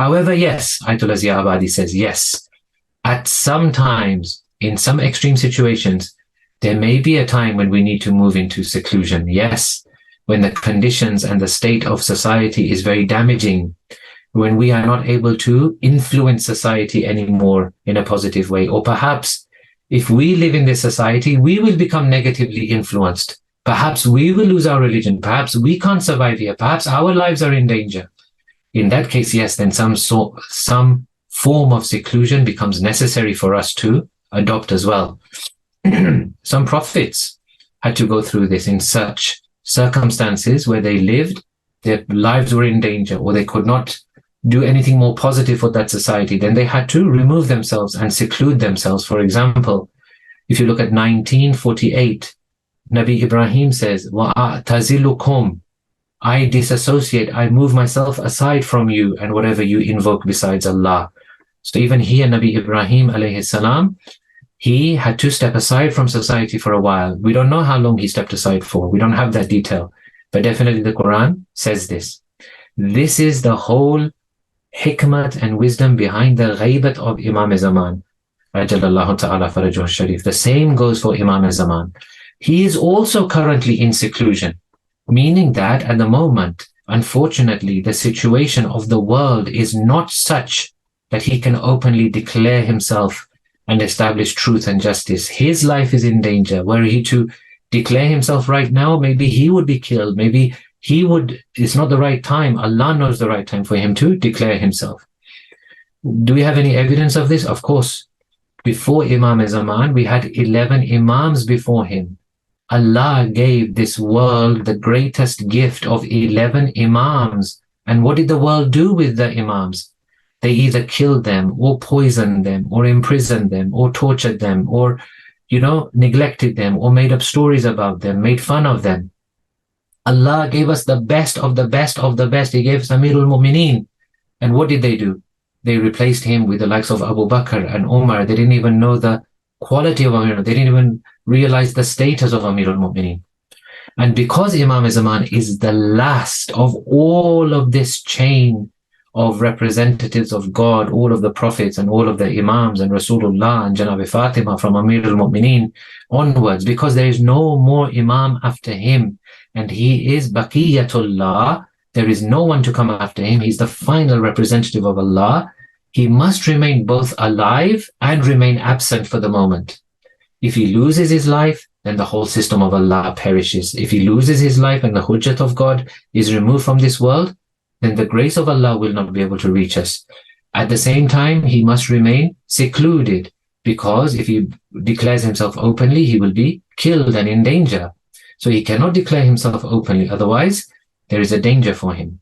However, yes, Ayatullah Zia Abadi says, yes, at some times, in some extreme situations, there may be a time when we need to move into seclusion. Yes, when the conditions and the state of society is very damaging, when we are not able to influence society anymore in a positive way, or perhaps if we live in this society, we will become negatively influenced. Perhaps we will lose our religion. Perhaps we can't survive here. Perhaps our lives are in danger. In that case, yes, then some form of seclusion becomes necessary for us to adopt as well. Some prophets had to go through this in such circumstances where they lived, their lives were in danger, or they could not do anything more positive for that society. Then they had to remove themselves and seclude themselves. For example, if you look at 1948, Nabi Ibrahim says, وَأَعْتَزِلُكُمْ, I disassociate, I move myself aside from you and whatever you invoke besides Allah. So even here, Nabi Ibrahim alayhi salam, he had to step aside from society for a while. We don't know how long he stepped aside for. We don't have that detail. But definitely the Quran says this. This is the whole hikmat and wisdom behind the ghaybat of Imam Zaman. Ajalallahu ta'ala farajuh sharif. The same goes for Imam Zaman. He is also currently in seclusion, meaning that at the moment, unfortunately, the situation of the world is not such that he can openly declare himself and establish truth and justice. His life is in danger. Were he to declare himself right now, maybe he would be killed. Maybe it's not the right time. Allah knows the right time for him to declare himself. Do we have any evidence of this? Of course. Before Imam Zaman, we had 11 Imams before him. Allah gave this world the greatest gift of 11 Imams. And what did the world do with the Imams? They either killed them or poisoned them or imprisoned them or tortured them or, neglected them or made up stories about them, made fun of them. Allah gave us the best of the best of the best. He gave us Amirul Mu'mineen. And what did they do? They replaced him with the likes of Abu Bakr and Umar. They didn't even know the quality of Amir. They didn't even realize the status of Amirul Mu'mineen. And because Imam Zaman is the last of all of this chain of representatives of God, all of the prophets and all of the Imams and Rasulullah and Janab Fatima from Amirul Mu'mineen onwards, because there is no more Imam after him, and he is Baqiyatullah, there is no one to come after him. He's the final representative of Allah. He must remain both alive and remain absent for the moment. If he loses his life, then the whole system of Allah perishes. If he loses his life and the hujjat of God is removed from this world, then the grace of Allah will not be able to reach us. At the same time, he must remain secluded, because if he declares himself openly, he will be killed and in danger. So he cannot declare himself openly, otherwise there is a danger for him.